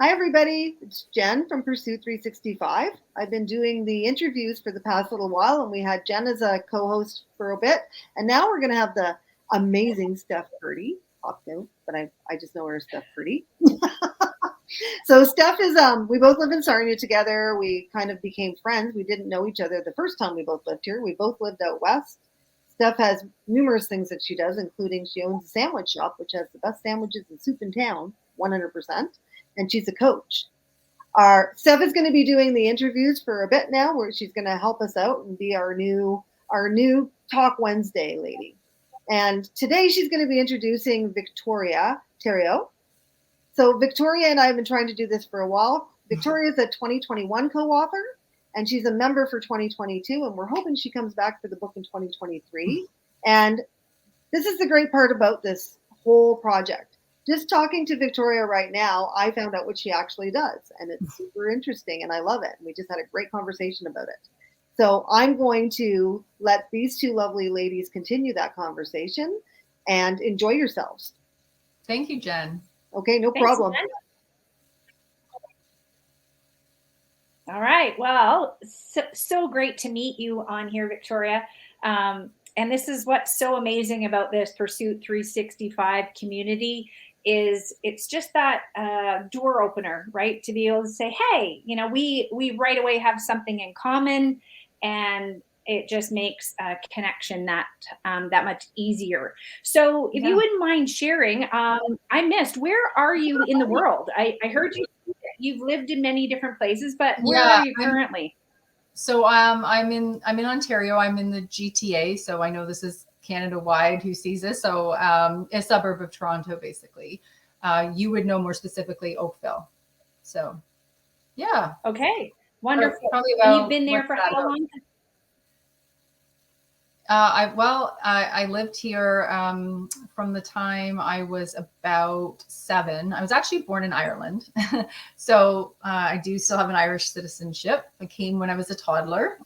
Hi, everybody. It's Jen from Pursuit 365. I've been doing the interviews for the past little while, and we had Jen as a co-host for a bit. And now we're going to have the amazing Steph Purdy popped out, but I just know her as Steph Purdy. So Steph is we both live in Sarnia together. We kind of became friends. We didn't know each other the first time we both lived here. We both lived out west. Steph has numerous things that she does, including she owns a sandwich shop, which has the best sandwiches and soup in town, 100%. And she's a coach. Our Steph is going to be doing the interviews for a bit now, where she's going to help us out and be our new Talk Wednesday lady. And today she's going to be introducing Victoria Theriault. So Victoria and I have been trying to do this for a while. Victoria is a 2021 co-author, and she's a member for 2022, and we're hoping she comes back for the book in 2023. And this is the great part about this whole project. Just talking to Victoria right now, I found out what she actually does, and it's super interesting, and I love it. We just had a great conversation about it. So I'm going to let these two lovely ladies continue that conversation, and enjoy yourselves. Thank you, Jen. Okay, no problem. Jen. All right. Well, so great to meet you on here, Victoria. And this is what's so amazing about this Pursuit 365 community is it's just that door opener, right? To be able to say, hey, we right away have something in common, and it just makes a connection that much easier. So if you wouldn't mind sharing, I missed, where are you in the world? I heard you've lived in many different places, but where are you currently? So I'm in Ontario. I'm in the GTA. So I know this is Canada wide who sees this. So a suburb of Toronto, basically. You would know more specifically Oakville. So yeah. Okay. Wonderful. And you've been there for how long? I lived here from the time I was about 7. I was actually born in Ireland. So I do still have an Irish citizenship. I came when I was a toddler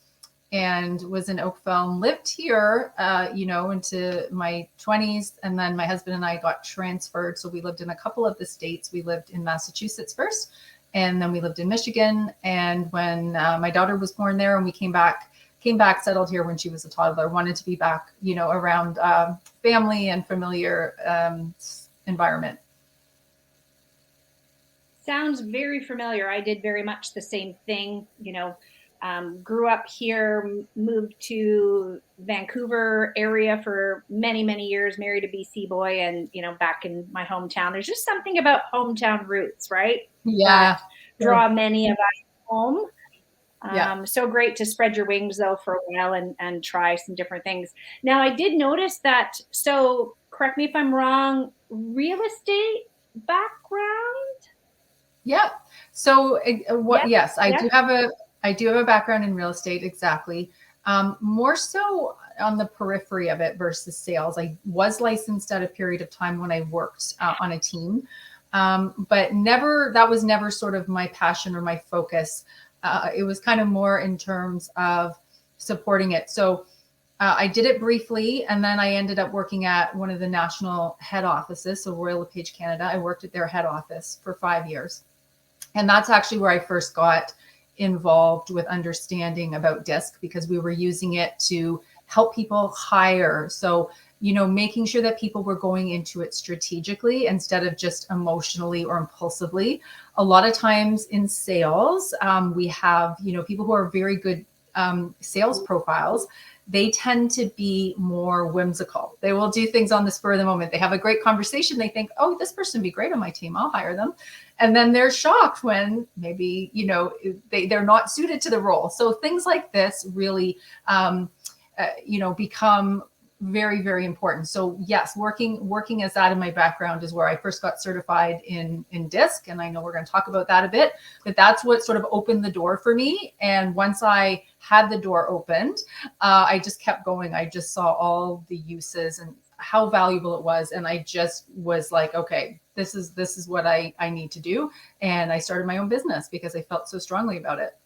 and was in Oakville and lived here, into my 20s. And then my husband and I got transferred. So we lived in a couple of the states. We lived in Massachusetts first, and then we lived in Michigan. And when my daughter was born there and we came back, settled here when she was a toddler, wanted to be back, around family and familiar environment. Sounds very familiar. I did very much the same thing, grew up here, moved to Vancouver area for many, many years, married a BC boy, and, back in my hometown. There's just something about hometown roots, right? Yeah. That draw many of us home. So great to spread your wings though for a while and try some different things. Now I did notice that, so correct me if I'm wrong, real estate background? Yep. So yes, I do have a background in real estate. Exactly. More so on the periphery of it versus sales. I was licensed at a period of time when I worked on a team. But that was never sort of my passion or my focus. It was kind of more in terms of supporting it. So I did it briefly, and then I ended up working at one of the national head offices, so Royal LePage Canada. I worked at their head office for 5 years. And that's actually where I first got involved with understanding about DISC, because we were using it to help people hire. So, making sure that people were going into it strategically instead of just emotionally or impulsively. A lot of times in sales, we have, people who are very good sales profiles. They tend to be more whimsical. They will do things on the spur of the moment. They have a great conversation. They think, oh, this person would be great on my team. I'll hire them. And then they're shocked when maybe, they're not suited to the role. So things like this really, become very, very important. So yes, working as that in my background is where I first got certified in DISC. And I know we're going to talk about that a bit, but that's what sort of opened the door for me. And once I had the door opened, I just kept going. I just saw all the uses and how valuable it was. And I just was like, okay, this is what I need to do. And I started my own business because I felt so strongly about it.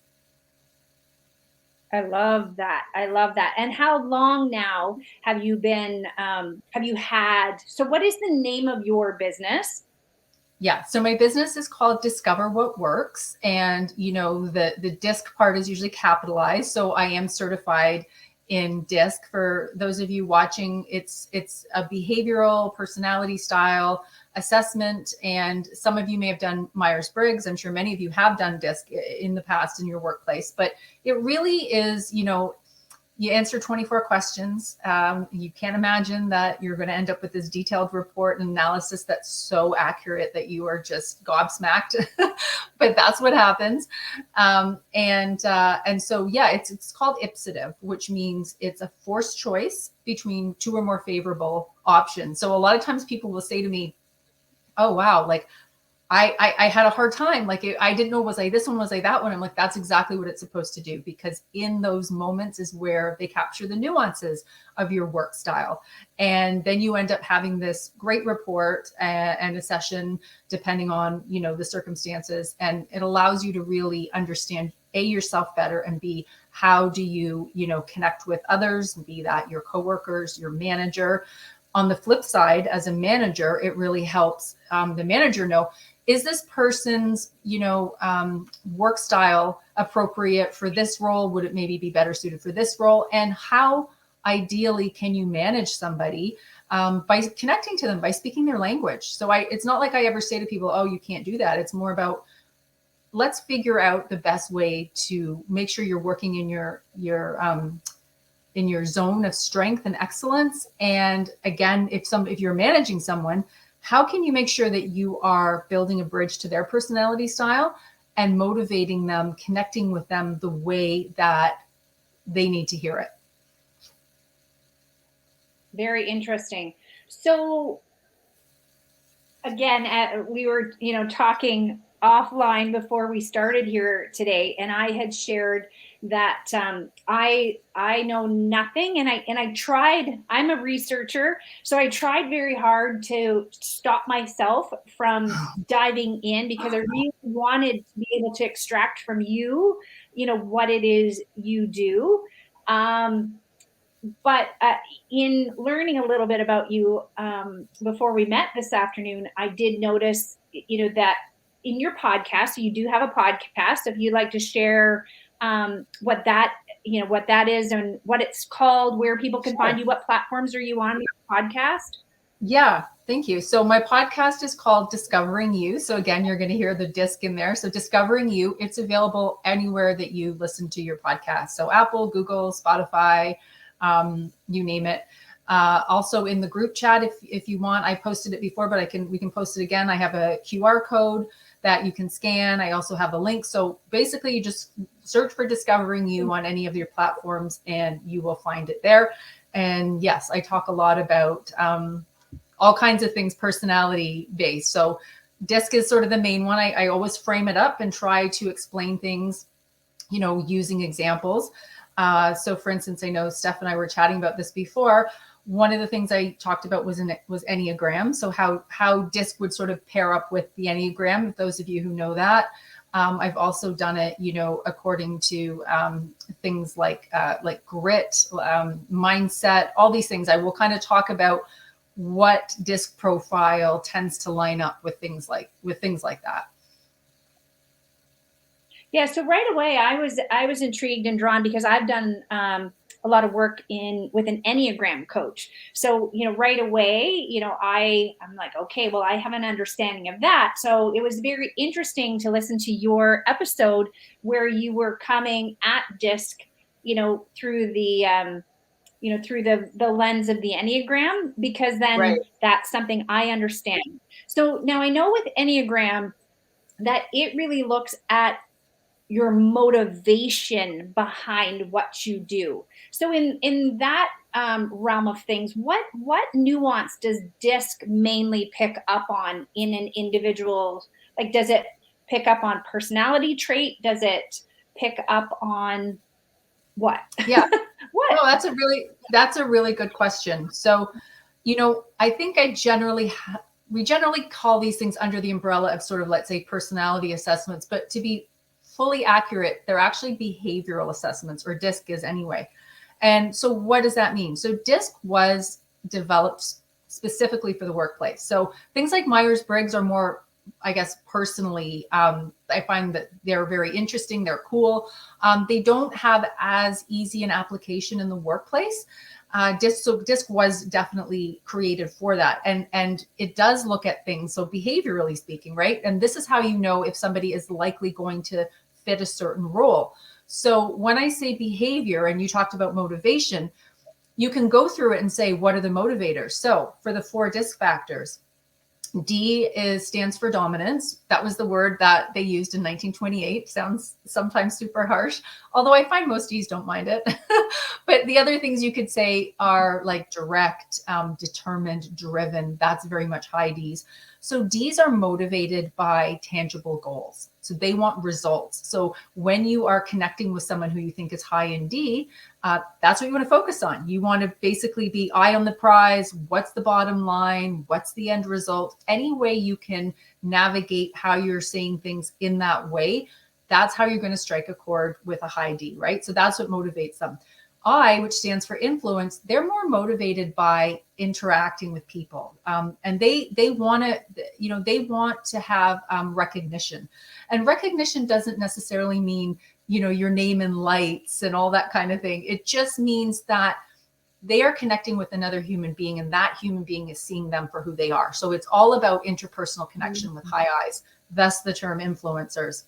I love that. And how long now have you been, so what is the name of your business? Yeah. So my business is called Discover What Works. And, the DISC part is usually capitalized. So I am certified in DISC. For those of you watching, it's a behavioral personality style assessment. And some of you may have done Myers-Briggs. I'm sure many of you have done DISC in the past in your workplace, but it really is, you answer 24 questions. You can't imagine that you're going to end up with this detailed report and analysis that's so accurate that you are just gobsmacked. But that's what happens. And so, yeah, it's called ipsative, which means it's a forced choice between two or more favorable options. So a lot of times people will say to me, oh, wow, like I had a hard time. Like I didn't know, was I this one? Was I that one? I'm like, that's exactly what it's supposed to do, because in those moments is where they capture the nuances of your work style. And then you end up having this great report and a session, depending on, the circumstances. And it allows you to really understand yourself better, and B, how do you, connect with others, be that your coworkers, your manager. On the flip side, as a manager, it really helps the manager know, is this person's, work style appropriate for this role? Would it maybe be better suited for this role? And how ideally can you manage somebody by connecting to them, by speaking their language? So it's not like I ever say to people, oh, you can't do that. It's more about, let's figure out the best way to make sure you're working in your zone of strength and excellence. And again, if you're managing someone, how can you make sure that you are building a bridge to their personality style and motivating them, connecting with them the way that they need to hear it? Very interesting. So again, we were, talking offline before we started here today, and I had shared that I know nothing, and I tried. I'm a researcher, so I tried very hard to stop myself from diving in, because I really wanted to be able to extract from you, what it is you do. But in learning a little bit about you before we met this afternoon, I did notice, that in your podcast, you do have a podcast. If you'd like to share what that is and what it's called, where people can find you, what platforms are you on your podcast? Yeah, thank you. So my podcast is called Discovering You. So again, you're going to hear the DISC in there. So Discovering You, it's available anywhere that you listen to your podcast. So Apple, Google, Spotify, you name it. Also in the group chat, if you want, I posted it before, but we can post it again. I have a QR code that you can scan. I also have a link. So basically you just search for Discovering You on any of your platforms and you will find it there. And yes, I talk a lot about all kinds of things personality based. So DISC is sort of the main one. I always frame it up and try to explain things, using examples. So for instance, I know Steph and I were chatting about this before. One of the things I talked about was Enneagram. So how DISC would sort of pair up with the Enneagram, if those of you who know that. I've also done it, according to things like grit, mindset, all these things. I will kind of talk about what DISC profile tends to line up with things like that. Yeah. So right away, I was intrigued and drawn, because I've done a lot of work with an Enneagram coach. So, right away, I'm like, okay, well, I have an understanding of that. So it was very interesting to listen to your episode where you were coming at DISC, through the through the lens of the Enneagram, because then Right. That's something I understand. So now I know with Enneagram that it really looks at your motivation behind what you do. So in that realm of things, what nuance does DISC mainly pick up on in an individual? Like, does it pick up on personality trait? Does it pick up on what? Yeah. What? No, that's a really good question. So, I think we generally call these things under the umbrella of sort of, let's say, personality assessments, but to be fully accurate, they're actually behavioral assessments, or DISC is anyway. And so what does that mean? So DISC was developed specifically for the workplace. So things like Myers-Briggs are more I guess personally, I find that they're very interesting. They're cool. They don't have as easy an application in the workplace. DISC was definitely created for that. And it does look at things. So behaviorally speaking, right? And this is how you know if somebody is likely going to fit a certain role. So when I say behavior, and you talked about motivation, you can go through it and say, what are the motivators? So for the 4 DISC factors, D stands for dominance. That was the word that they used in 1928. Sounds sometimes super harsh, although I find most Ds don't mind it. But the other things you could say are like direct, determined, driven. That's very much high Ds. So Ds are motivated by tangible goals. So they want results. So when you are connecting with someone who you think is high in D, that's what you want to focus on. You want to basically be eye on the prize. What's the bottom line? What's the end result? Any way you can navigate how you're seeing things in that way, that's how you're going to strike a chord with a high D, right? So that's what motivates them. I, which stands for influence, they're more motivated by interacting with people. And they want to, they want to have recognition. And recognition doesn't necessarily mean, your name in lights and all that kind of thing. It just means that they are connecting with another human being, and that human being is seeing them for who they are. So it's all about interpersonal connection with high Is, thus the term influencers.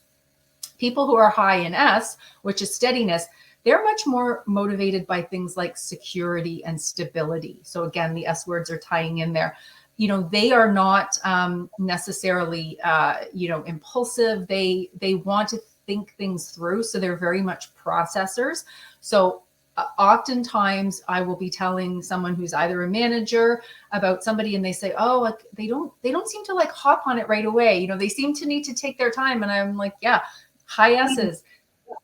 People who are high in S, which is steadiness, they're much more motivated by things like security and stability. So again, the S words are tying in there. They are not necessarily, impulsive. They want to think things through. So they're very much processors. So oftentimes I will be telling someone who's either a manager about somebody, and they say, oh, like they don't seem to like hop on it right away. They seem to need to take their time. And I'm like, yeah, high S's.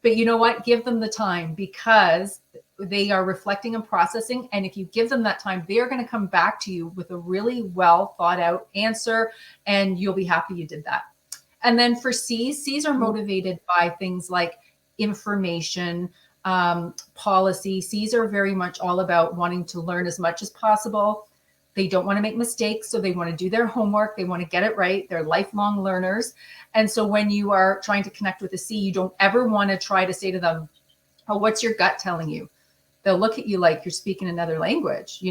But you know what? Give them the time, because they are reflecting and processing. And if you give them that time, they are going to come back to you with a really well thought out answer, and you'll be happy you did that. And then for C's are motivated by things like information, policy. C's are very much all about wanting to learn as much as possible. They don't want to make mistakes, so they want to do their homework. They want to get it right. They're lifelong learners. And so when you are trying to connect with a C, you don't ever want to try to say to them, oh, what's your gut telling you? They'll look at you like you're speaking another language.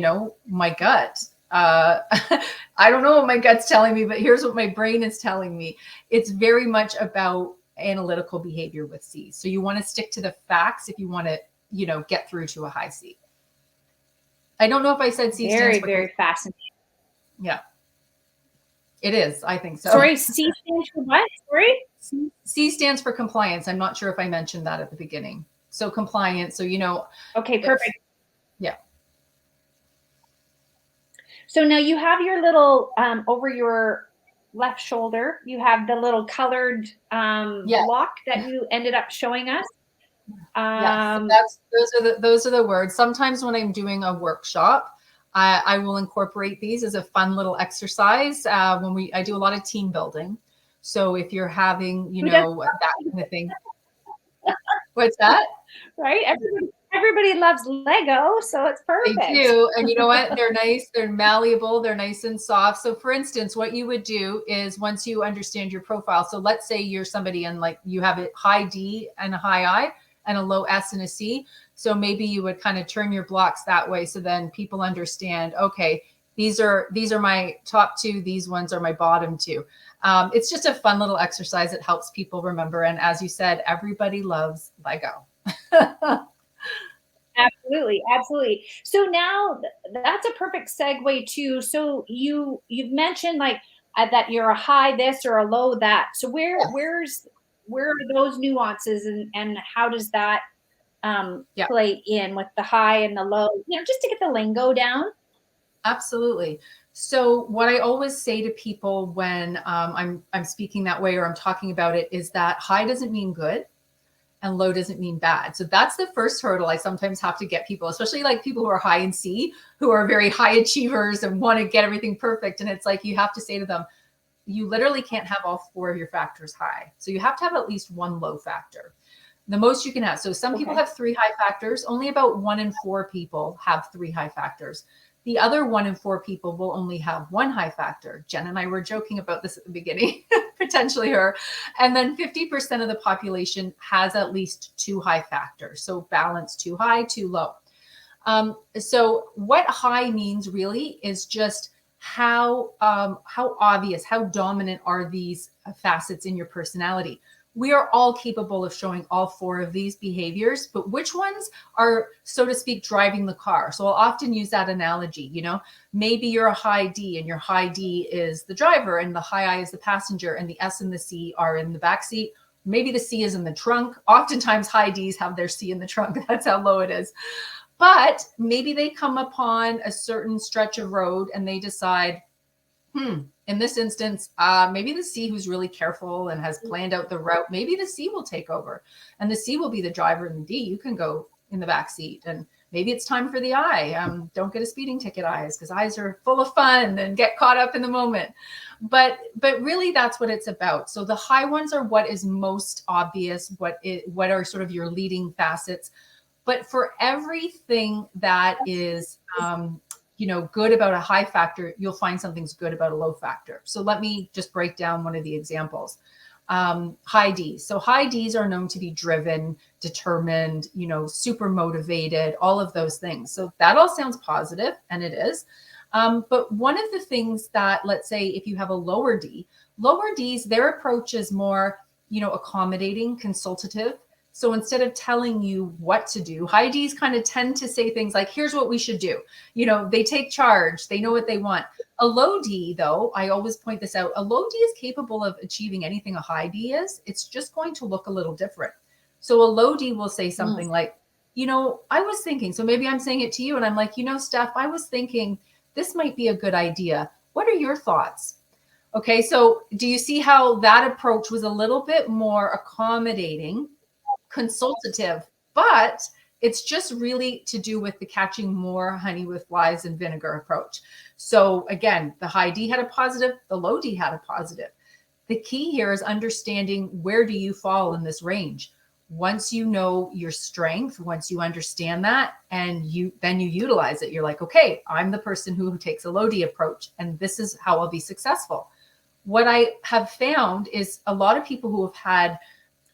My gut. I don't know what my gut's telling me, but here's what my brain is telling me. It's very much about analytical behavior with C's. So you want to stick to the facts if you want to, get through to a high C. I don't know if I said C very, stands for very fascinating. Yeah, it is. I think so. Sorry, C stands for what? Sorry? C stands for compliance. I'm not sure if I mentioned that at the beginning. So compliance. So, Okay, perfect. Yeah. So now you have your little, over your left shoulder, you have the little colored block that you ended up showing us. Yes, those are the words. Sometimes when I'm doing a workshop, I will incorporate these as a fun little exercise. I do a lot of team building. So if you're having, that kind of thing. What's that? Right. Everybody loves Lego, so it's perfect. They do. And you know what? They're nice. They're malleable. They're nice and soft. So for instance, what you would do is once you understand your profile. So let's say you're somebody and like you have a high D and a high I and a low S and a C. So maybe you would kind of turn your blocks that way. So then people understand, okay, these are my top 2. These ones are my bottom 2. It's just a fun little exercise. It helps people remember. And as you said, everybody loves Lego. Absolutely. Absolutely. So now that's a perfect segue too. So you've mentioned like that you're a high this or a low that. So where are those nuances and how does that play in with the high and the low, just to get the lingo down? Absolutely. So what I always say to people when I'm speaking that way or I'm talking about it is that high doesn't mean good and low doesn't mean bad. So that's the first hurdle I sometimes have to get people, especially like people who are high in C, who are very high achievers and want to get everything perfect. And it's like, you have to say to them, you literally can't have all 4 of your factors high. So you have to have at least 1 low factor, the most you can have. So some people have 3 high factors. Only about 1 in 4 people have 3 high factors. The other 1 in 4 people will only have 1 high factor. Jen and I were joking about this at the beginning, potentially her. And then 50% of the population has at least 2 high factors. So balance, too high, too low. So what high means really is just how obvious, how dominant are these facets in your personality. We are all capable of showing all 4 of these behaviors, but which ones are, so to speak, driving the car? So I'll often use that analogy, you know, maybe you're a high D and your high D is the driver and the high I is the passenger and the S and the C are in the back seat. Maybe the C is in the trunk. Oftentimes high Ds have their C in the trunk. That's how low it is. But maybe they come upon a certain stretch of road and they decide, in this instance, maybe the C, who's really careful and has planned out the route, maybe the C will take over and the C will be the driver and the D, you can go in the back seat. And maybe it's time for the I. Don't get a speeding ticket, eyes, because eyes are full of fun and get caught up in the moment. But really that's what it's about. So the high ones are what is most obvious, what are sort of your leading facets. But for everything that is, good about a high factor, you'll find something's good about a low factor. So let me just break down one of the examples. High Ds. So high Ds are known to be driven, determined, super motivated, all of those things. So that all sounds positive, and it is. But one of the things that, let's say, if you have a lower Ds, their approach is more, accommodating, consultative. So instead of telling you what to do, high Ds kind of tend to say things like, here's what we should do. They take charge. They know what they want. A low D, though, I always point this out, a low D is capable of achieving anything a high D is. It's just going to look a little different. So a low D will say something like, I was thinking, so maybe I'm saying it to you and I'm like, Steph, I was thinking this might be a good idea. What are your thoughts? Okay, so do you see how that approach was a little bit more accommodating, consultative, but it's just really to do with the catching more honey with flies and vinegar approach. So again, the high D had a positive, the low D had a positive. The key here is understanding, where do you fall in this range? Once you know your strength, once you understand that, and then you utilize it, you're like, okay, I'm the person who takes a low D approach, and this is how I'll be successful. What I have found is a lot of people who have had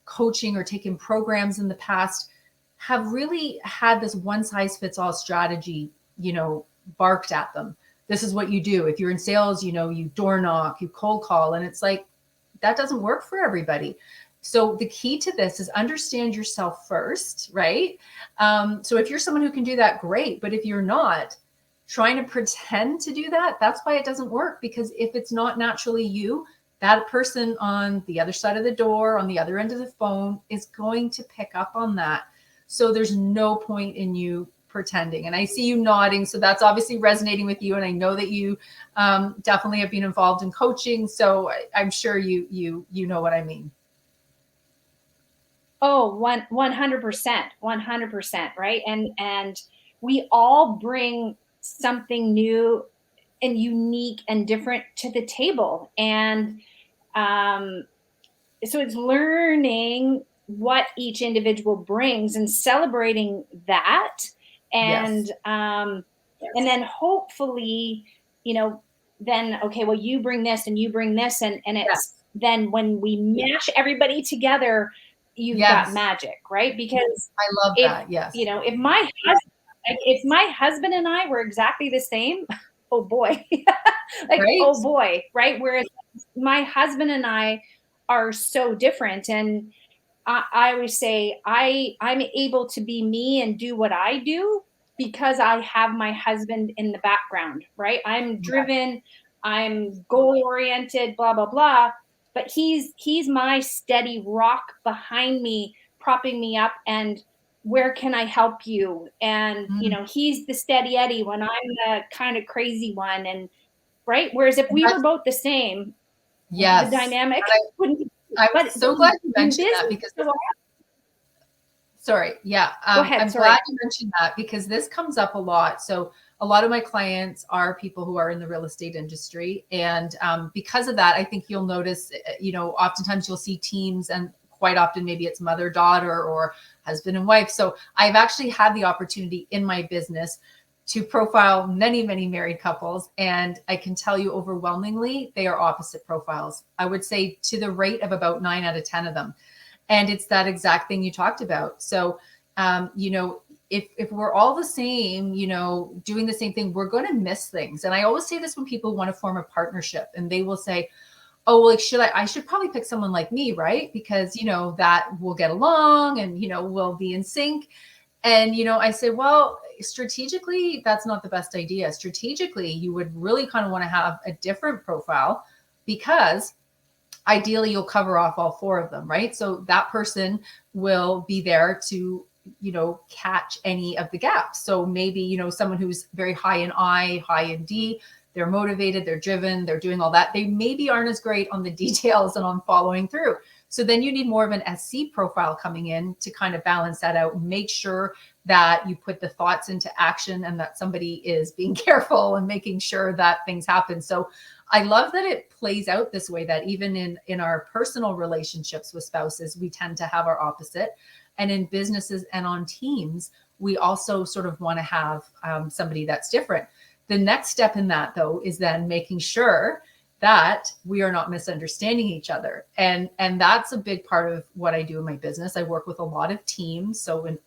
coaching or taken programs in the past have really had this one size fits all strategy, barked at them. This is what you do. If you're in sales, you door knock, you cold call, and it's like, that doesn't work for everybody. So the key to this is understand yourself first, right? So if you're someone who can do that, great. But if you're not, trying to pretend to do that, that's why it doesn't work. Because if it's not naturally you, that person on the other side of the door, on the other end of the phone, is going to pick up on that. So there's no point in you pretending. And I see you nodding. So that's obviously resonating with you. And I know that you definitely have been involved in coaching. So I'm sure you know what I mean. Oh, 100%, right? And we all bring something new and unique and different to the table. And so it's learning what each individual brings and celebrating that. And, Yes. And then hopefully, then, okay, well, you bring this and you bring this. And it's then when we mash everybody together, you've got magic, right? Because I love that. Yes. If my husband and I were exactly the same, oh boy, right? Oh boy, right? Whereas my husband and I are so different. And I always say I'm able to be me and do what I do because I have my husband in the background, right? I'm driven, I'm goal oriented, blah, blah, blah. But he's my steady rock behind me, propping me up, and where can I help you? And, he's the steady Eddie when I'm the kind of crazy one. And right. Whereas if we were both the same, the dynamic wouldn't be. I'm so glad you mentioned that because sorry. Yeah. I'm glad you mentioned that because this comes up a lot. So a lot of my clients are people who are in the real estate industry. And because of that, I think you'll notice, oftentimes you'll see teams, and quite often maybe it's mother, daughter, or husband and wife. So I've actually had the opportunity in my business to profile many, many married couples. And I can tell you overwhelmingly, they are opposite profiles. I would say to the rate of about 9 out of 10 of them. And it's that exact thing you talked about. So, if we're all the same, doing the same thing, we're going to miss things. And I always say this when people want to form a partnership and they will say, oh, well, I should probably pick someone like me, right? Because, that we'll get along and, we'll be in sync. And, I say, well, strategically, that's not the best idea. Strategically, you would really kind of want to have a different profile because ideally you'll cover off all 4 of them, right? So that person will be there to, catch any of the gaps. So maybe, someone who's very high in I, high in D, they're motivated, they're driven, they're doing all that. They maybe aren't as great on the details and on following through. So then you need more of an SC profile coming in to kind of balance that out, make sure that you put the thoughts into action and that somebody is being careful and making sure that things happen. So I love that it plays out this way, that even in our personal relationships with spouses, we tend to have our opposite. And in businesses and on teams, we also sort of want to have somebody that's different. The next step in that, though, is then making sure that we are not misunderstanding each other. And that's a big part of what I do in my business. I work with a lot of teams. So in,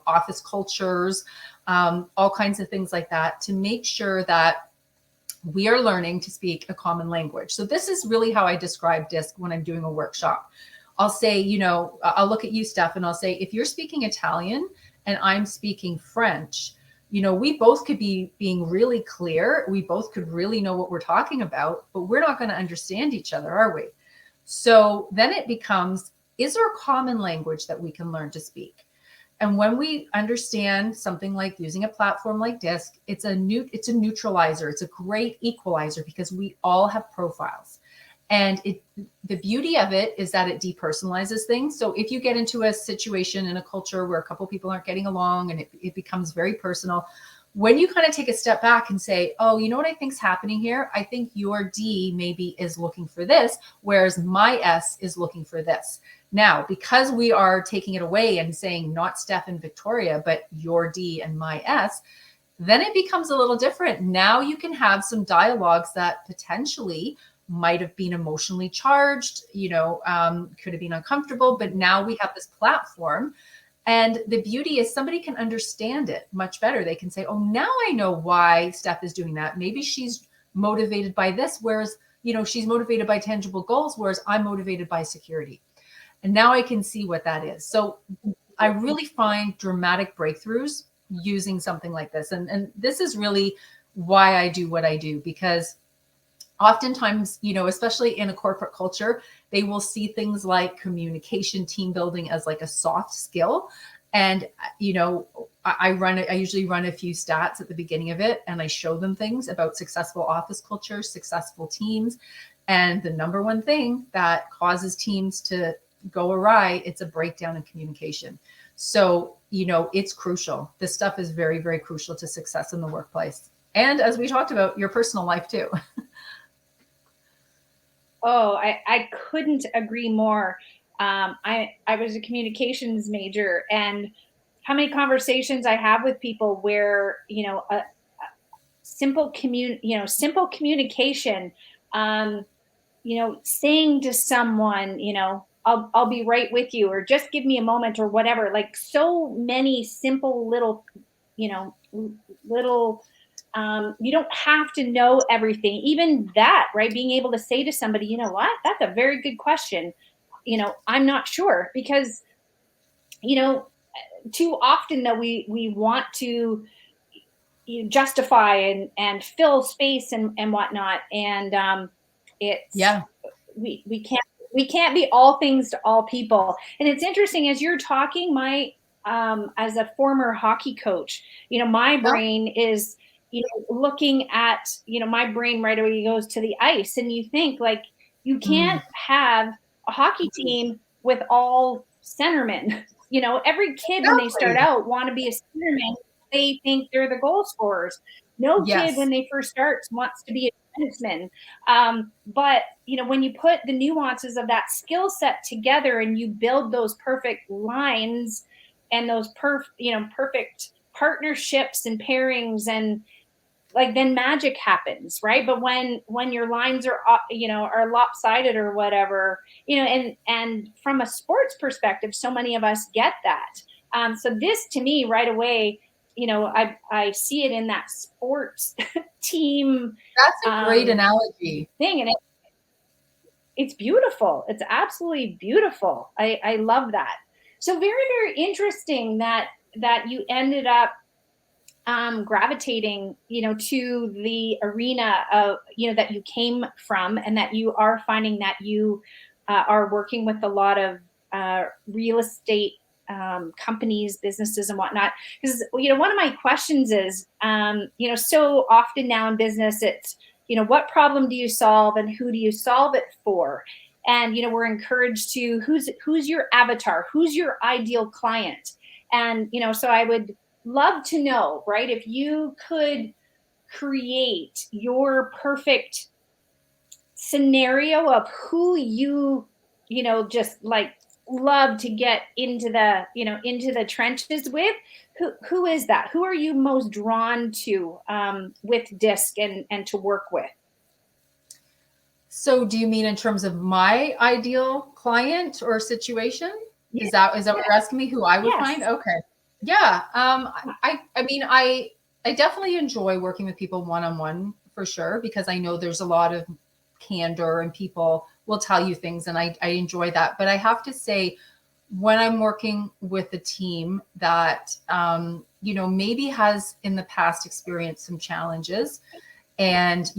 office cultures, all kinds of things like that, to make sure that we are learning to speak a common language. So this is really how I describe DISC when I'm doing a workshop. I'll say, I'll look at you, Steph, and I'll say, if you're speaking Italian and I'm speaking French, we both could be being really clear. We both could really know what we're talking about, but we're not going to understand each other, are we? So then it becomes, is there a common language that we can learn to speak? And when we understand something like using a platform like DISC, it's a neutralizer. It's a great equalizer because we all have profiles. And the beauty of it is that it depersonalizes things. So if you get into a situation in a culture where a couple people aren't getting along and it becomes very personal, when you kind of take a step back and say, oh, you know what I think's happening here? I think your D maybe is looking for this, whereas my S is looking for this. Now, because we are taking it away and saying not Steph and Victoria, but your D and my S, then it becomes a little different. Now you can have some dialogues that potentially might have been emotionally charged, could have been uncomfortable, but now we have this platform. And the beauty is somebody can understand it much better. They can say, oh, now I know why Steph is doing that. Maybe she's motivated by this, whereas, she's motivated by tangible goals, whereas I'm motivated by security. And now I can see what that is. So I really find dramatic breakthroughs using something like this. And this is really why I do what I do, because oftentimes, especially in a corporate culture, they will see things like communication, team building as like a soft skill. And, I usually run a few stats at the beginning of it, and I show them things about successful office culture, successful teams. And the number one thing that causes teams to go awry, it's a breakdown in communication. So, it's crucial. This stuff is very, very crucial to success in the workplace. And as we talked about, your personal life too. Oh, I couldn't agree more. I was a communications major, and how many conversations I have with people where, simple communication, saying to someone, I'll be right with you, or just give me a moment, or whatever. Like, so many simple little, you don't have to know everything. Even that, right? Being able to say to somebody, you know what, that's a very good question. I'm not sure, because, too often that we want to justify and fill space and whatnot. And we can't be all things to all people. And it's interesting, as you're talking, as a former hockey coach, my brain is, looking at, my brain right away goes to the ice, and you think, like, you can't have a hockey team with all centermen. Every kid, when they start out, want to be a centerman. They think they're the goal scorers. No kid, when they first start, wants to be a defenseman. But when you put the nuances of that skill set together and you build those perfect lines and those perfect partnerships and pairings, and like then magic happens, right? But when your lines are, are lopsided or whatever, and from a sports perspective, so many of us get that. So this to me right away, I see it in that sports team. That's a great analogy thing, and it's beautiful. It's absolutely beautiful. I love that. So very, very interesting that you ended up gravitating, to the arena of, that you came from, and that you are finding that you are working with a lot of real estate companies, businesses, and whatnot. Because, one of my questions is, so often now in business, it's, what problem do you solve and who do you solve it for? And, we're encouraged to who's your avatar, who's your ideal client. And, so I would love to know, right, if you could create your perfect scenario of who you just like love to get into the trenches with, who is that? Who are you most drawn to with DISC and to work with? So do you mean in terms of my ideal client or situation? Is that what you're asking me, who I would find? Okay. Yeah. I mean, I definitely enjoy working with people one-on-one for sure, because I know there's a lot of candor and people will tell you things, and I enjoy that. But I have to say, when I'm working with a team that, maybe has in the past experienced some challenges, and,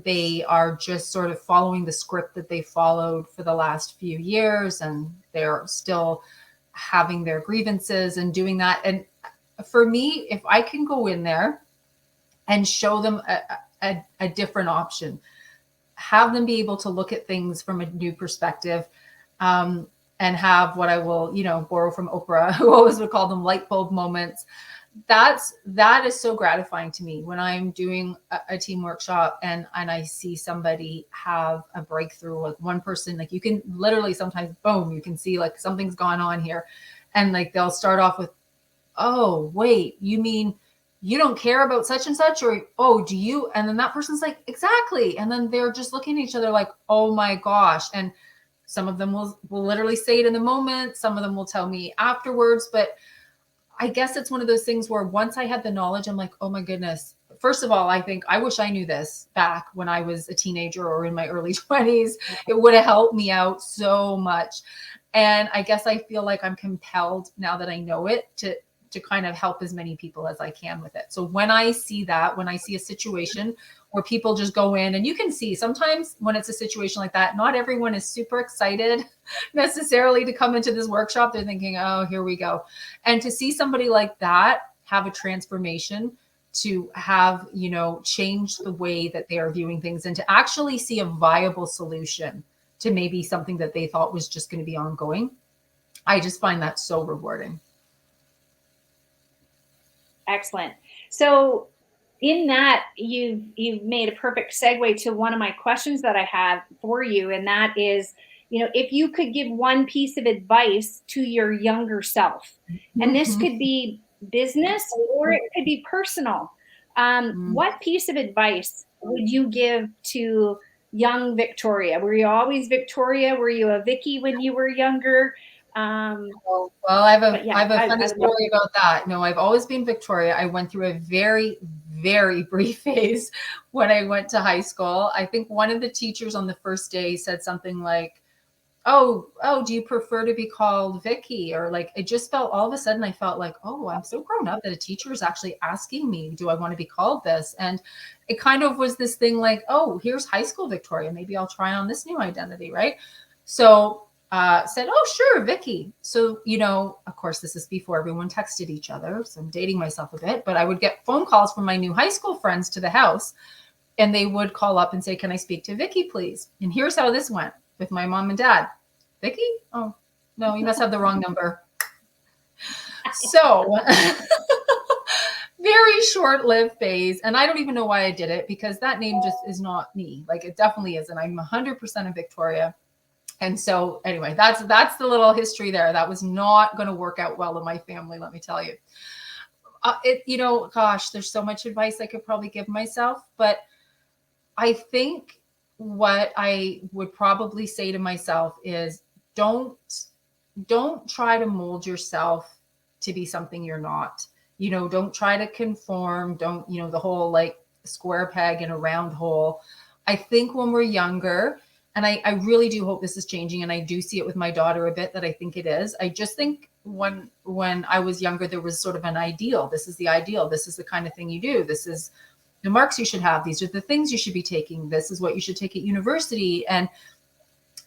they are just sort of following the script that they followed for the last few years, and they're still having their grievances and doing that. And for me, if I can go in there and show them a different option, have them be able to look at things from a new perspective, and have what I will, borrow from Oprah, who always would call them light bulb moments. That is so gratifying to me when I'm doing a team workshop and I see somebody have a breakthrough. Like one person, like you can literally sometimes, boom, you can see like something's gone on here. And like, they'll start off with, oh, wait, you mean you don't care about such and such? Or, oh, do you? And then that person's like, exactly. And then they're just looking at each other like, oh my gosh. And some of them will literally say it in the moment. Some of them will tell me afterwards, but I guess it's one of those things where once I had the knowledge, I'm like, oh my goodness. First of all, I think I wish I knew this back when I was a teenager or in my early 20s. It would have helped me out so much. And I guess I feel like I'm compelled now that I know it to kind of help as many people as I can with it. So when I see a situation where people just go in, and you can see sometimes when it's a situation like that, not everyone is super excited necessarily to come into this workshop. They're thinking, oh, here we go. And to see somebody like that have a transformation, to have, change the way that they are viewing things, and to actually see a viable solution to maybe something that they thought was just going to be ongoing. I just find that so rewarding. Excellent. So in that, you've made a perfect segue to one of my questions that I have for you. And that is, if you could give one piece of advice to your younger self, and this could be business or it could be personal, what piece of advice would you give to young Victoria? Were you always Victoria? Were you a Vicky when you were younger? Well, I have a funny story about that. No, I've always been Victoria. I went through a very, very brief phase when I went to high school. I think one of the teachers on the first day said something like, oh, do you prefer to be called Vicky? Or like, it just felt, all of a sudden I felt like, oh, I'm so grown up that a teacher is actually asking me, do I want to be called this? And it kind of was this thing like, oh, here's high school Victoria. Maybe I'll try on this new identity, right? So said, oh, sure, Vicky. So, of course, this is before everyone texted each other. So I'm dating myself a bit, but I would get phone calls from my new high school friends to the house, and they would call up and say, can I speak to Vicky, please? And here's how this went with my mom and dad. Vicky? Oh, no, you must have the wrong number. So very short-lived phase. And I don't even know why I did it, because that name just is not me. Like, it definitely isn't. I'm 100% a Victoria. And so anyway, that's the little history there. That was not going to work out well in my family, let me tell you. Gosh, there's so much advice I could probably give myself, but I think what I would probably say to myself is don't try to mold yourself to be something you're not. Don't try to conform. Don't, the whole like square peg in a round hole. I think when we're younger, and I really do hope this is changing, and I do see it with my daughter a bit that I think it is. I just think when I was younger, there was sort of an ideal. This is the ideal. This is the kind of thing you do. This is the marks you should have. These are the things you should be taking. This is what you should take at university. And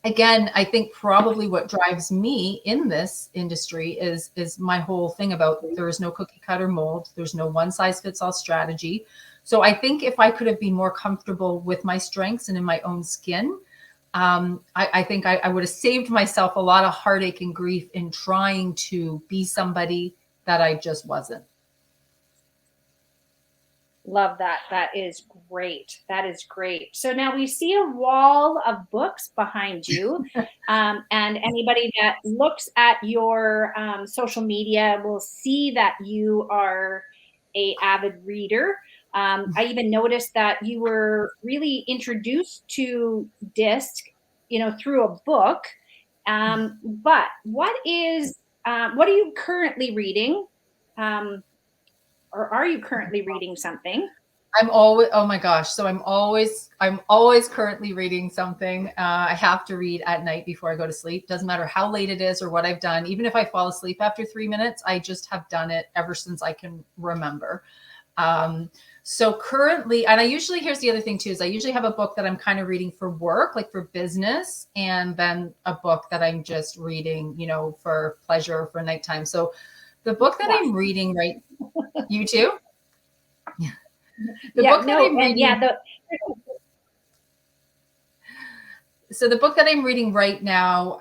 again, I think probably what drives me in this industry is my whole thing about there is no cookie cutter mold. There's no one size fits all strategy. So I think if I could have been more comfortable with my strengths and in my own skin, I think I would have saved myself a lot of heartache and grief in trying to be somebody that I just wasn't. Love that. That is great. That is great. So now we see a wall of books behind you. And anybody that looks at your social media will see that you are an avid reader. I even noticed that you were really introduced to DISC, through a book. But what are you currently reading? Or are you currently reading something? Oh my gosh. So I'm always currently reading something. I have to read at night before I go to sleep. Doesn't matter how late it is or what I've done. Even if I fall asleep after 3 minutes, I just have done it ever since I can remember. So currently, and here's the other thing too, is I usually have a book that I'm kind of reading for work, like for business, and then a book that I'm just reading, for pleasure, for nighttime. So the book that I'm reading you too? Yeah. The book that I'm reading. So the book that I'm reading right now,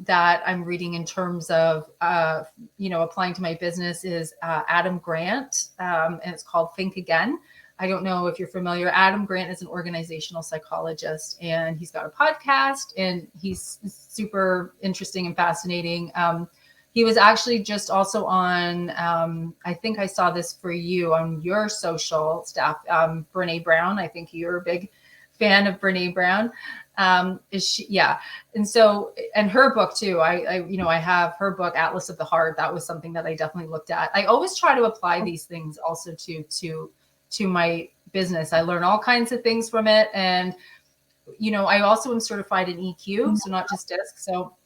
that I'm reading in terms of, applying to my business is Adam Grant, and it's called Think Again. I don't know if you're familiar. Adam Grant is an organizational psychologist, and he's got a podcast, and he's super interesting and fascinating. He was actually just also on, I think I saw this for you on your social stuff, Brene Brown. I think you're a big fan of Brene Brown. Is she? Yeah. And so, and her book too, I have her book, Atlas of the Heart. That was something that I definitely looked at. I always try to apply these things also to my business. I learn all kinds of things from it. And, I also am certified in EQ, so not just DISC. So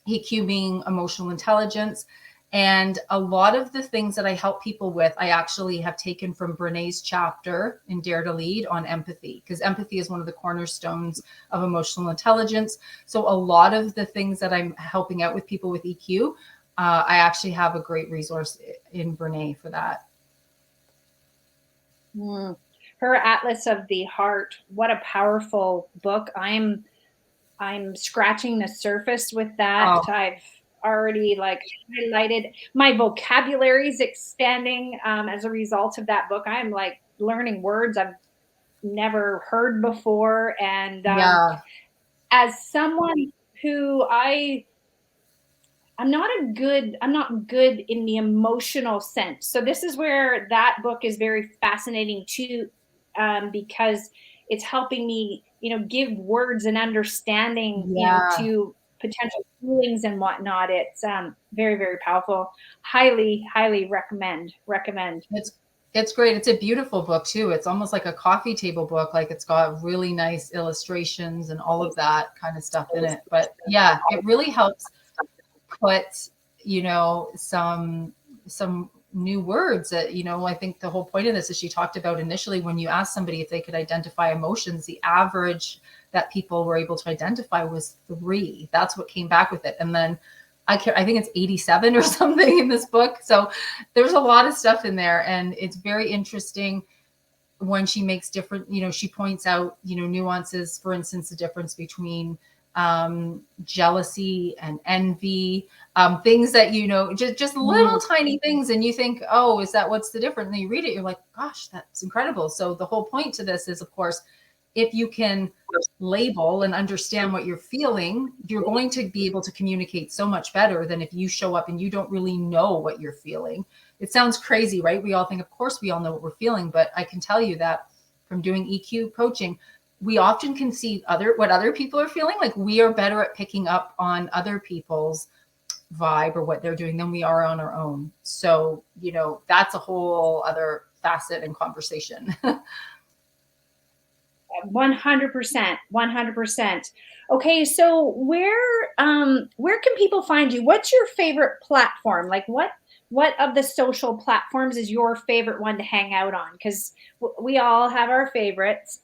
EQ being emotional intelligence. And a lot of the things that I help people with, I actually have taken from Brene's chapter in Dare to Lead on empathy, because empathy is one of the cornerstones of emotional intelligence. So a lot of the things that I'm helping out with people with EQ, I actually have a great resource in Brene for that. Her Atlas of the Heart, what a powerful book. I'm scratching the surface with that. Oh. I've already highlighted, my vocabulary is expanding as a result of that book. I'm learning words I've never heard before. And as someone who I'm not good in the emotional sense. So this is where that book is very fascinating too, because it's helping me, give words and understanding, to potential feelings and whatnot. It's very, very powerful. Highly, highly recommend. It's great. It's a beautiful book too. It's almost like a coffee table book. It's got really nice illustrations and all of that kind of stuff in it. But yeah, it really helps put, some new words that, I think the whole point of this is she talked about initially when you asked somebody if they could identify emotions, the average that people were able to identify was 3. That's what came back with it. And then I think it's 87 or something in this book. So there's a lot of stuff in there, and it's very interesting when she makes different, she points out, nuances, for instance, the difference between jealousy and envy, things that, just little tiny things. And you think, oh, what's the difference? And then you read it, you're like, gosh, that's incredible. So the whole point to this is, of course, if you can label and understand what you're feeling, you're going to be able to communicate so much better than if you show up and you don't really know what you're feeling. it sounds crazy, right? We all think, of course, we all know what we're feeling, but I can tell you that from doing EQ coaching, we often can see what other people are feeling. Like we are better at picking up on other people's vibe or what they're doing than we are on our own. So, that's a whole other facet and conversation. 100%, 100%. Okay, so where can people find you? What's your favorite platform? Like what of the social platforms is your favorite one to hang out on? Because we all have our favorites.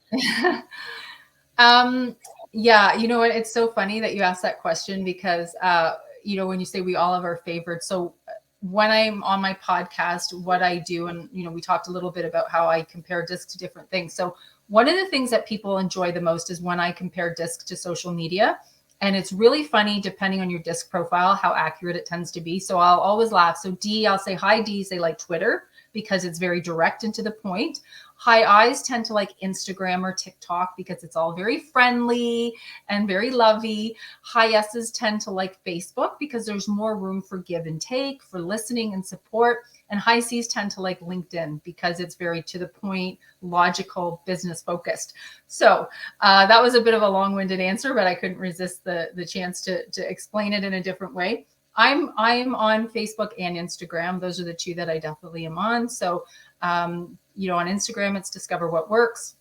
Yeah, you know what? It's so funny that you asked that question because, when you say we all have our favorites. So when I'm on my podcast, what I do, and, we talked a little bit about how I compare disc to different things. So one of the things that people enjoy the most is when I compare disc to social media. And it's really funny, depending on your disc profile, how accurate it tends to be. So I'll always laugh. So D, I'll say hi D, say like Twitter, because it's very direct and to the point. High I's tend to like Instagram or TikTok because it's all very friendly and very lovey. High S's tend to like Facebook because there's more room for give and take, for listening and support. And high C's tend to like LinkedIn because it's very to the point, logical, business focused. So that was a bit of a long-winded answer, but I couldn't resist the chance to explain it in a different way. I'm on Facebook and Instagram. Those are the two that I definitely am on. So, on Instagram, it's Discover What Works.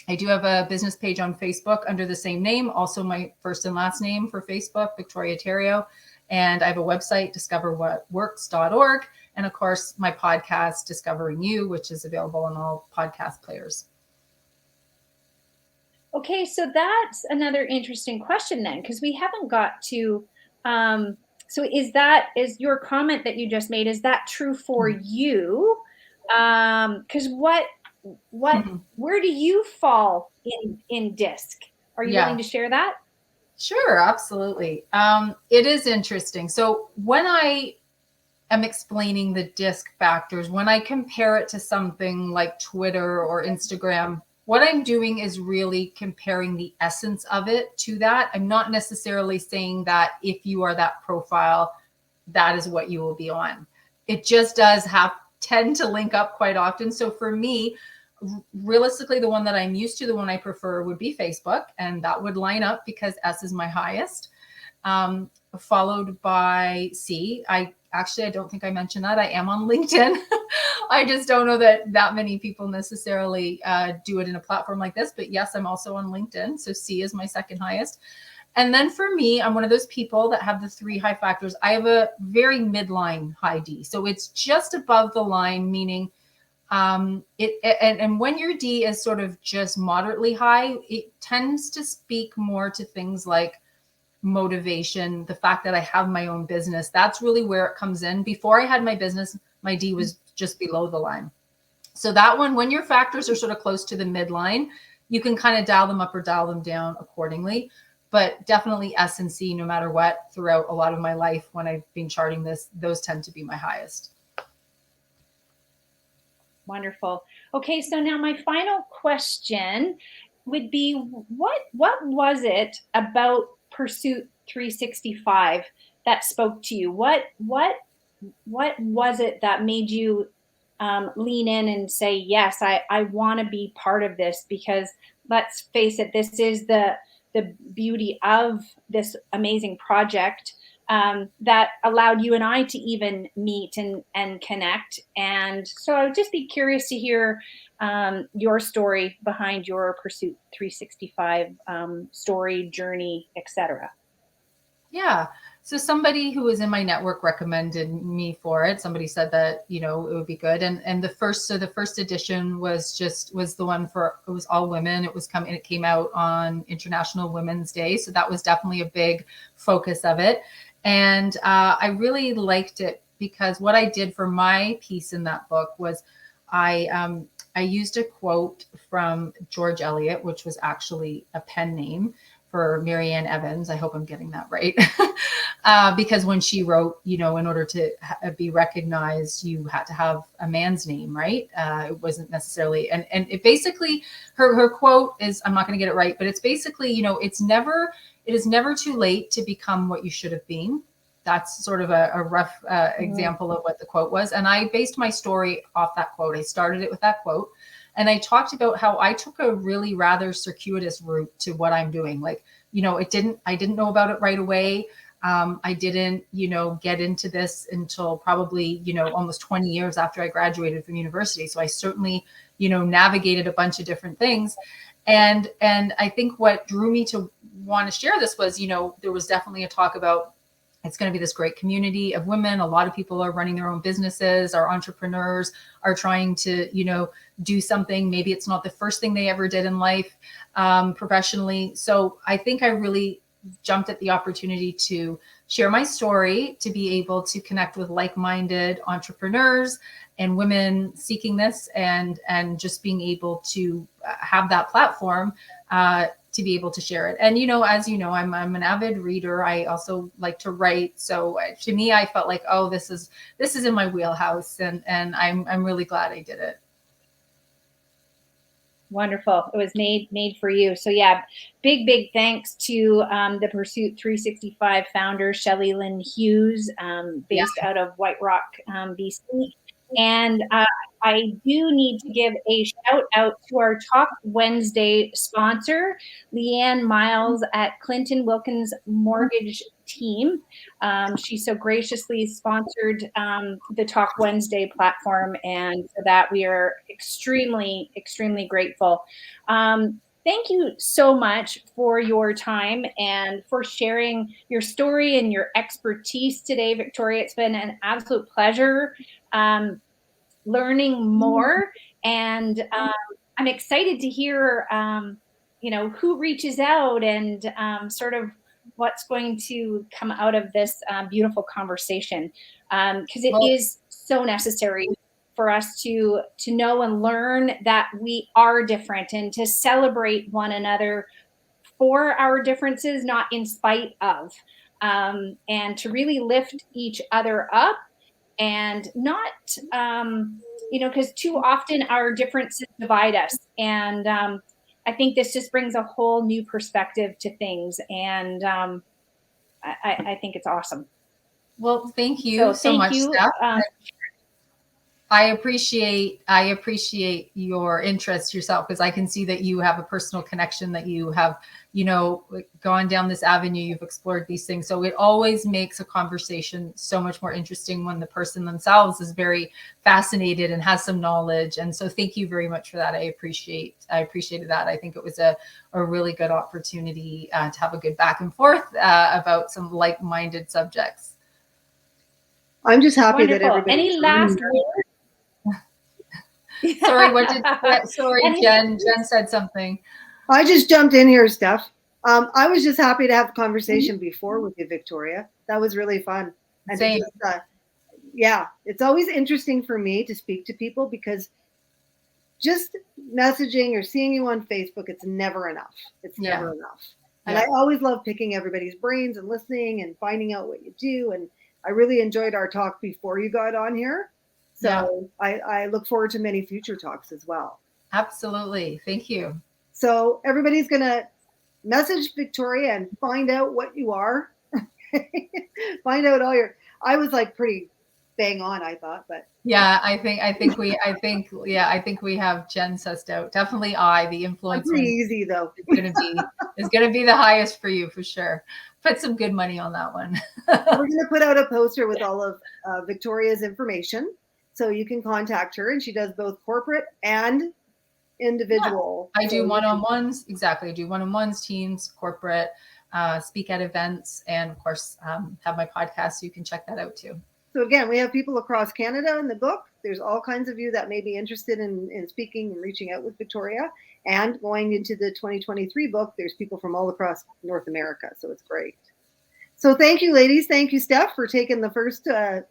I do have a business page on Facebook under the same name, also my first and last name for Facebook, Victoria Theriault. And I have a website, discoverwhatworks.org. And of course, my podcast, Discovering You, which is available on all podcast players. Okay, so that's another interesting question then, because we haven't got to, so is your comment that you just made, is that true for you? Because where do you fall in disc? Are you willing to share that? Sure, absolutely. It is interesting. So when I am explaining the disc factors, when I compare it to something like Twitter or Instagram, what I'm doing is really comparing the essence of it to that. I'm not necessarily saying that if you are that profile, that is what you will be on. It just does tend to link up quite often. So for me, realistically, the one that I'm used to, the one I prefer would be Facebook, and that would line up because S is my highest, followed by C. I don't think I mentioned that. I am on LinkedIn. I just don't know that many people necessarily do it in a platform like this, but yes, I'm also on LinkedIn. So C is my second highest. And then for me, I'm one of those people that have the 3 high factors. I have a very midline high D. So it's just above the line, meaning and when your D is sort of just moderately high, it tends to speak more to things like motivation, the fact that I have my own business. That's really where it comes in. Before I had my business, my D was just below the line. So that one, when your factors are sort of close to the midline, you can kind of dial them up or dial them down accordingly. But definitely S and C, no matter what, throughout a lot of my life when I've been charting this, those tend to be my highest. Wonderful. Okay, so now my final question would be, what was it about Pursuit 365 that spoke to you? What was it that made you lean in and say, yes, I want to be part of this? Because let's face it, this is the beauty of this amazing project that allowed you and I to even meet and connect. And so I would just be curious to hear your story behind your Pursuit 365 story, journey, etc. Yeah. So somebody who was in my network recommended me for it. Somebody said that, it would be good. And the first edition was the one it was all women. It came out on International Women's Day. So that was definitely a big focus of it. And I really liked it because what I did for my piece in that book was I used a quote from George Eliot, which was actually a pen name for Marianne Evans. I hope I'm getting that right. Because when she wrote, in order to be recognized, you had to have a man's name, right? It wasn't necessarily, and it basically, her quote is, I'm not going to get it right, but it's basically, it is never too late to become what you should have been. that's sort of a rough example of what the quote was. And I based my story off that quote. I started it with that quote. And I talked about how I took a really rather circuitous route to what I'm doing. Like, I didn't know about it right away. I didn't, get into this until probably, almost 20 years after I graduated from university. So I certainly, navigated a bunch of different things. And I think what drew me to want to share this was, there was definitely a talk about it's going to be this great community of women. A lot of people are running their own businesses, are entrepreneurs, are trying to, do something. Maybe it's not the first thing they ever did in life professionally. So I think I really jumped at the opportunity to share my story, to be able to connect with like-minded entrepreneurs and women seeking this, and just being able to have that platform to be able to share it. And, as you know, I'm an avid reader. I also like to write. So to me, I felt like, oh, this is in my wheelhouse, and I'm really glad I did it. Wonderful. It was made for you. So yeah, big thanks to the Pursuit 365 founder, Shelley Lynn Hughes, based out of White Rock, BC. And I do need to give a shout out to our Talk Wednesday sponsor, Leanne Miles at Clinton Wilkins Mortgage Team. She so graciously sponsored the Talk Wednesday platform, and for that we are extremely grateful. Thank you so much for your time and for sharing your story and your expertise today, Victoria. It's been an absolute pleasure learning more, and I'm excited to hear who reaches out and sort of what's going to come out of this beautiful conversation, because it is so necessary for us to know and learn that we are different, and to celebrate one another for our differences, not in spite of, and to really lift each other up, and not, because too often our differences divide us. And I think this just brings a whole new perspective to things. And I think it's awesome. Well, thank you so much, Steph. I appreciate your interest yourself, because I can see that you have a personal connection, that you have, gone down this avenue, you've explored these things. So it always makes a conversation so much more interesting when the person themselves is very fascinated and has some knowledge. And so thank you very much for that. I appreciated that. I think it was a really good opportunity to have a good back and forth about some like-minded subjects. I'm just happy Wonderful. that everybody. Any last words? Sorry, Jen said something. I just jumped in here, Steph. I was just happy to have a conversation before with you, Victoria. That was really fun. And same. It's always interesting for me to speak to people, because just messaging or seeing you on Facebook, it's never enough. It's never enough. And I always love picking everybody's brains and listening and finding out what you do. And I really enjoyed our talk before you got on here. So I look forward to many future talks as well. Absolutely. Thank you. So everybody's going to message Victoria and find out what you are. Find out I was like pretty bang on, I thought, but yeah, I think we have Jen sussed out. Definitely the influence. Pretty easy though. is gonna be the highest for you for sure. Put some good money on that one. We're gonna put out a poster with all of Victoria's information, so you can contact her, and she does both corporate and individual. I do one-on-ones. Exactly. I do one-on-ones, teams, corporate, speak at events, and of course have my podcast, so you can check that out too. So again, we have people across Canada in the book. There's all kinds of you that may be interested in speaking and reaching out with Victoria. And going into the 2023 book, there's people from all across North America. So it's great. So thank you, ladies. Thank you, Steph, for taking the first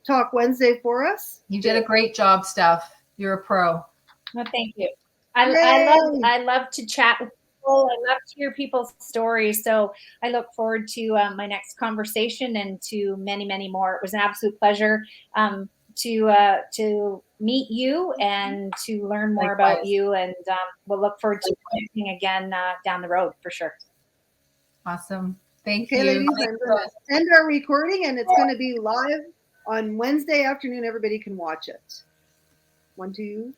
Talk Wednesday for us. You did a great job, Steph. You're a pro. Well, thank you. I love to chat with people. I love to hear people's stories. So I look forward to my next conversation and to many more. It was an absolute pleasure to meet you and to learn more about you. And we'll look forward to connecting again down the road for sure. Awesome. Thank Okay, you. ladies, I'm going to end our recording, and it's going to be live on Wednesday afternoon. Everybody can watch it. 1, 2.